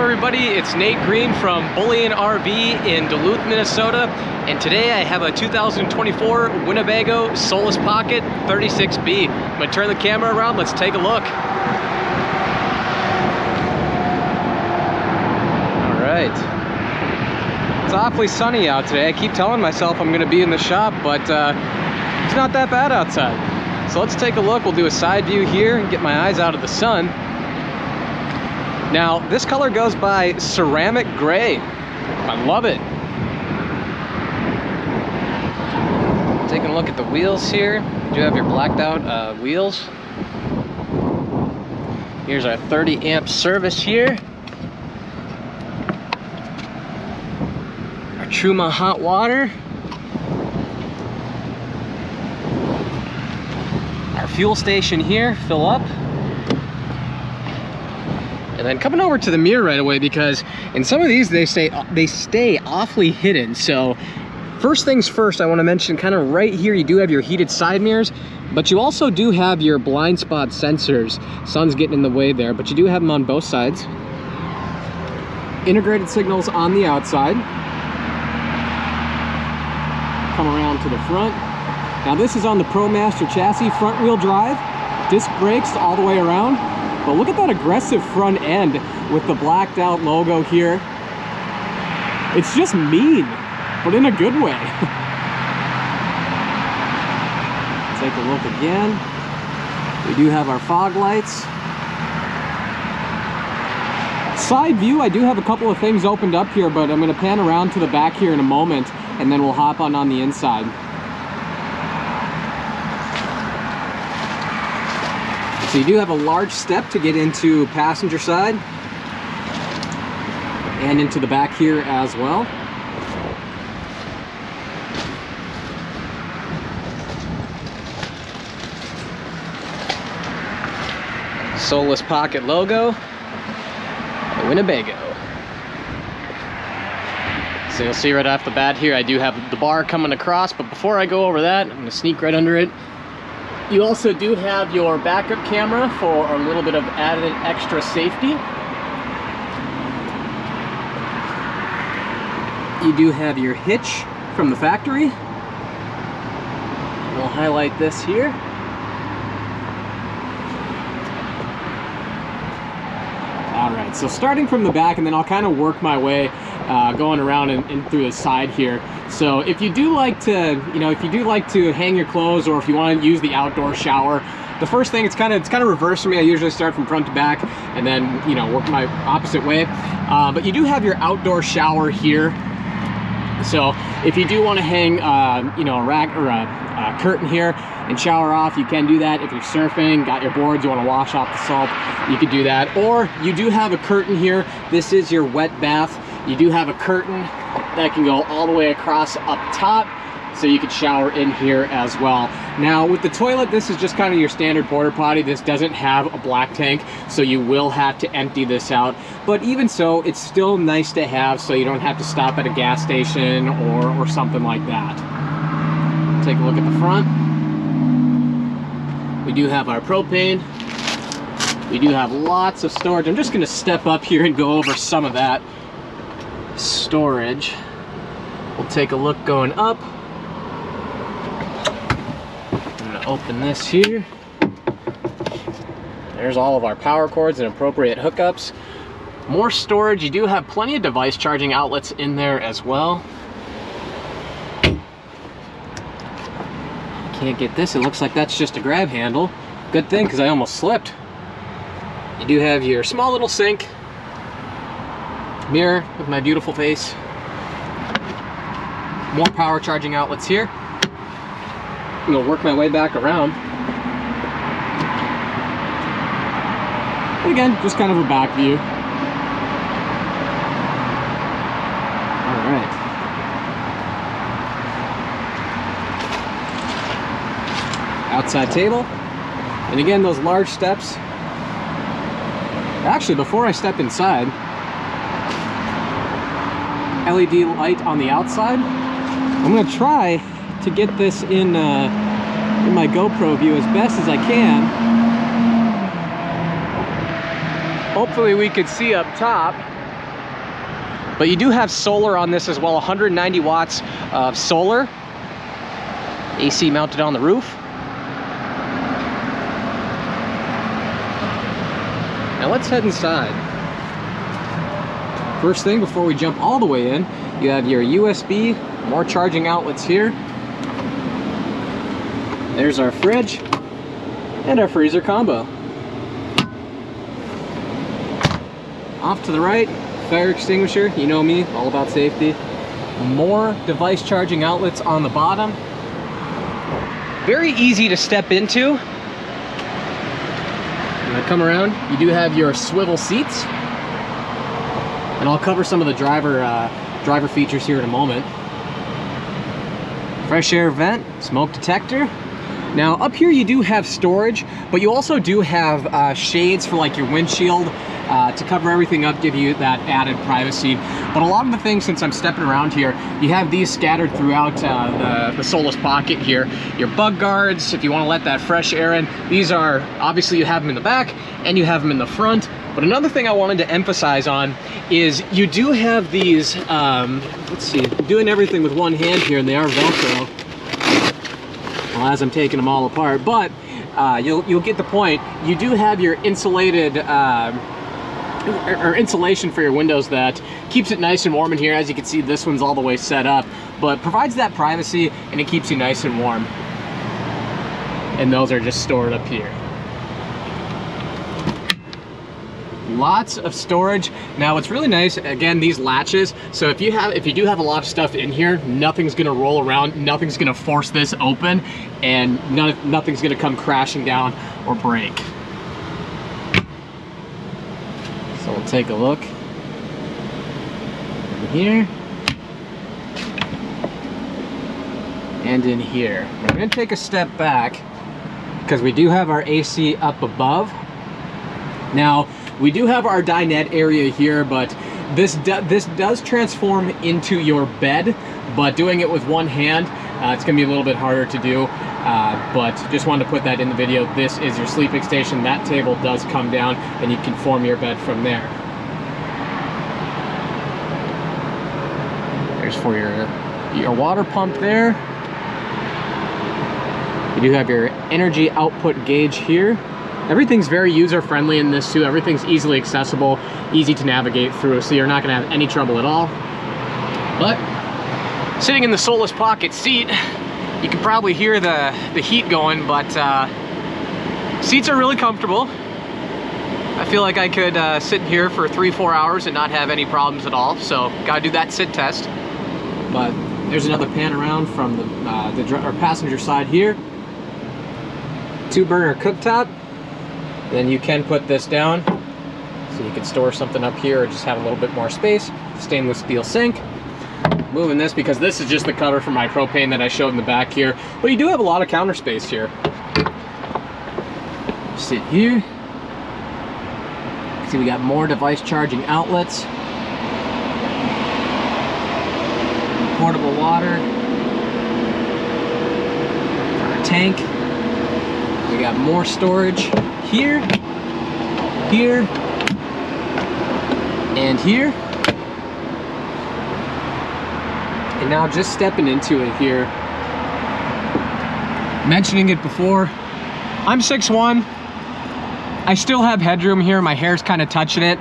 everybody, it's Nate Green from Bullion RV in Duluth, Minnesota, and today I have a 2024 Winnebago Solis Pocket 36B. I'm going to turn the camera around, let's take a look. Alright. It's awfully sunny out today. I keep telling myself I'm going to be in the shop, but it's not that bad outside. So let's take a look. We'll do a side view here and get my eyes out of the sun. Now, this color goes by ceramic gray. I love it. Taking a look at the wheels here. You do have your blacked out wheels. Here's our 30 amp service here. Our Truma hot water. Our fuel station here, fill up. And then coming over to the mirror right away, because in some of these they stay awfully hidden. So first things first, I want to mention kind of right here you do have your heated side mirrors, but you also do have your blind spot sensors. Sun's getting in the way there, but you do have them on both sides. Integrated signals on the outside. Come around to the front. Now this is on the Promaster chassis, front wheel drive, disc brakes all the way around. But look at that aggressive front end with the blacked out logo here. It's just mean, but in a good way. Take a look again. We do have our fog lights. Side view, I do have a couple of things opened up here, but I'm going to pan around to the back here in a moment, and then we'll hop on the inside. So you do have a large step to get into passenger side and into the back here as well. Solis Pocket logo, Winnebago. So you'll see right off the bat here, I do have the bar coming across, but before I go over that, I'm going to sneak right under it. You also do have your backup camera for a little bit of added extra safety. You do have your hitch from the factory. We'll highlight this here. Alright, so starting from the back, and then I'll kind of work my way going around and through the side here. So if you do like to, if you do like to hang your clothes, or if you want to use the outdoor shower, the first thing, it's kind of reverse for me. I usually start from front to back and then, work my opposite way. But you do have your outdoor shower here. So if you do want to hang, a rack or a curtain here and shower off, you can do that. If you're surfing, got your boards, you want to wash off the salt, you could do that. Or you do have a curtain here. This is your wet bath. You do have a curtain that can go all the way across up top, so you could shower in here as well. Now with the toilet, this is just kind of your standard porta potty. This doesn't have a black tank, so you will have to empty this out. But even so, it's still nice to have, so you don't have to stop at a gas station or something like that. Take a look at the front. We do have our propane. We do have lots of storage. I'm just going to step up here and go over some of that storage. We'll take a look going up. I'm going to open this here. There's all of our power cords and appropriate hookups. More storage. You do have plenty of device charging outlets in there as well. Can't get this. It looks like that's just a grab handle. Good thing, because I almost slipped. You do have your small little sink. Mirror with my beautiful face. More power charging outlets here. I'm going to work my way back around. And again, just kind of a back view. Alright. Outside table. And again, those large steps. Actually, before I step inside, LED light on the outside. I'm going to try to get this in my GoPro view as best as I can. Hopefully we could see up top. But you do have solar on this as well, 190 watts of solar. AC mounted on the roof. Now let's head inside. First thing, before we jump all the way in, you have your USB, more charging outlets here. There's our fridge and our freezer combo. Off to the right, fire extinguisher. You know me, all about safety. More device charging outlets on the bottom. Very easy to step into. When I come around, you do have your swivel seats. And I'll cover some of the driver features here in a moment. Fresh air vent, smoke detector. Now up here you do have storage, but you also do have shades for like your windshield to cover everything up, give you that added privacy. But a lot of the things, since I'm stepping around here, you have these scattered throughout the Solis Pocket here. Your bug guards, if you want to let that fresh air in. These are, obviously you have them in the back and you have them in the front. But another thing I wanted to emphasize on is you do have these, let's see, I'm doing everything with one hand here and they are Velcro. Well, as I'm taking them all apart, but you'll get the point. You do have your insulated, or insulation for your windows that keeps it nice and warm in here. As you can see, this one's all the way set up, but provides that privacy and it keeps you nice and warm. And those are just stored up here. Lots of storage. Now what's really nice, again, these latches, so if you do have a lot of stuff in here, nothing's gonna roll around, nothing's gonna force this open, and nothing's gonna come crashing down or break. So we'll take a look in here and in here. We're gonna take a step back because we do have our AC up above. Now, we do have our dinette area here, but this does transform into your bed, but doing it with one hand, it's gonna be a little bit harder to do, but just wanted to put that in the video. This is your sleeping station. That table does come down and you can form your bed from there. There's for your water pump there. You do have your energy output gauge here. Everything's very user-friendly in this too. Everything's easily accessible, easy to navigate through, so you're not gonna have any trouble at all. But sitting in the Solis Pocket seat, you can probably hear the heat going, but seats are really comfortable. I feel like I could sit here for 3-4 hours and not have any problems at all, so gotta do that sit test. But there's another pan around from the passenger side here. 2-burner cooktop. Then you can put this down, so you can store something up here or just have a little bit more space. Stainless steel sink. Moving this because this is just the cover for my propane that I showed in the back here, but you do have a lot of counter space here. Sit here. See, we got more device charging outlets. Portable water. Our tank. We got more storage here, here, and here. And now just stepping into it here. Mentioning it before, I'm 6'1". I still have headroom here. My hair's kind of touching it,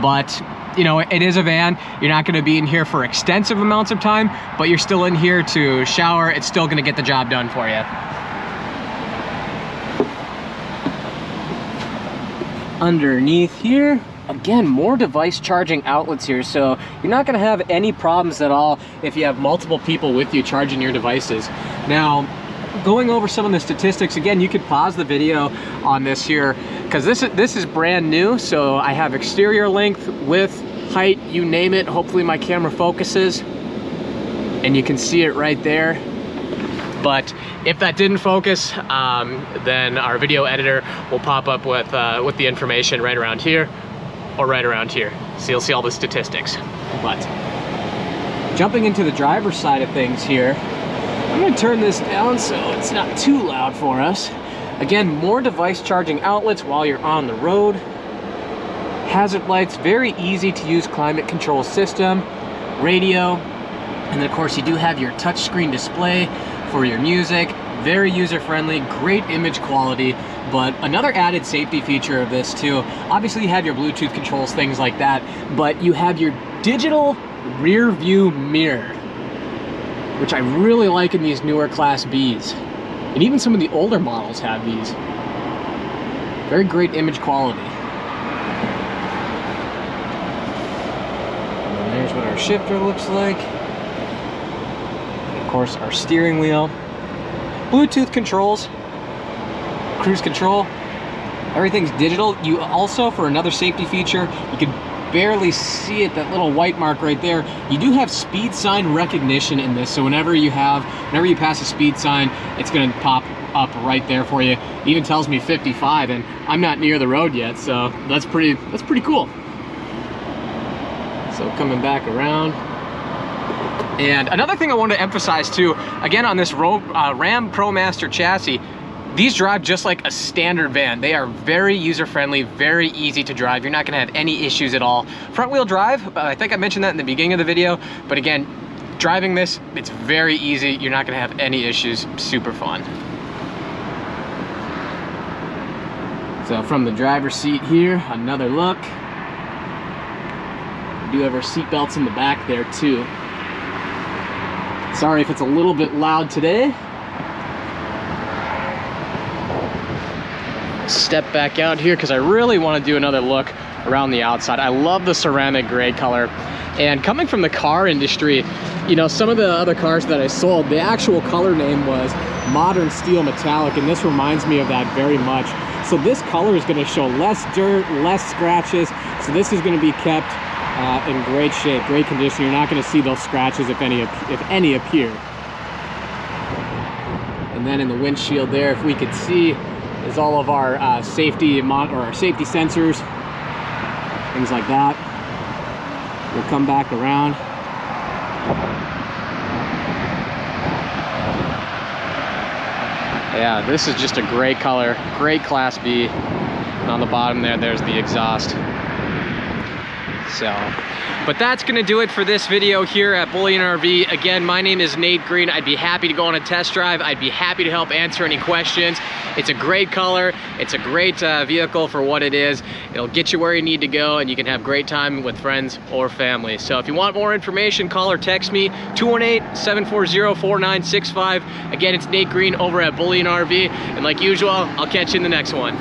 but you know, it is a van. You're not going to be in here for extensive amounts of time, but you're still in here to shower. It's still going to get the job done for you. Underneath here, again, more device charging outlets here, so you're not going to have any problems at all if you have multiple people with you charging your devices. Now, going over some of the statistics, again, you could pause the video on this here because this is brand new. So I have exterior length, width, height, you name it. Hopefully my camera focuses and you can see it right there. But if that didn't focus, then our video editor will pop up with the information right around here or right around here. So you'll see all the statistics. But jumping into the driver's side of things here, I'm gonna turn this down so it's not too loud for us. Again, more device charging outlets while you're on the road. hazard lights, very easy to use climate control system, radio, and then of course you do have your touchscreen display for your music. Very user-friendly, great image quality. But another added safety feature of this too, obviously you have your Bluetooth controls, things like that, but you have your digital rear view mirror, which I really like in these newer Class Bs. And even some of the older models have these. Very great image quality. And there's what our shifter looks like. And of course our steering wheel. Bluetooth controls, cruise control, everything's digital. You also, for another safety feature, you can barely see it, that little white mark right there. You do have speed sign recognition in this, so whenever you pass a speed sign, it's gonna pop up right there for you. It even tells me 55, and I'm not near the road yet, so that's pretty cool. So coming back around. And another thing I want to emphasize too, again on this Ram Promaster chassis, these drive just like a standard van. They are very user-friendly, very easy to drive. You're not going to have any issues at all. Front-wheel drive, I think I mentioned that in the beginning of the video, but again, driving this, it's very easy. You're not going to have any issues. Super fun. So from the driver's seat here, another look. We do have our seat belts in the back there too. Sorry if it's a little bit loud today. Step back out here because I really want to do another look around the outside. I love the ceramic gray color. And coming from the car industry, you know, some of the other cars that I sold, the actual color name was Modern Steel Metallic, and this reminds me of that very much. So this color is going to show less dirt, less scratches. So this is going to be kept in great shape, great condition. You're not going to see those scratches if any appear. And then in the windshield there, if we could see, is all of our safety sensors, things like that. We'll come back around. Yeah, this is just a great color, great Class B. And on the bottom there, there's the exhaust. So, but that's gonna do it for this video here at Bullion RV. Again, my name is Nate Green. I'd be happy to go on a test drive. I'd be happy to help answer any questions. It's a great color. It's a great vehicle for what it is. It'll get you where you need to go, and you can have great time with friends or family. So if you want more information, call or text me, 218-740-4965. Again, it's Nate Green over at Bullion RV. And like usual, I'll catch you in the next one.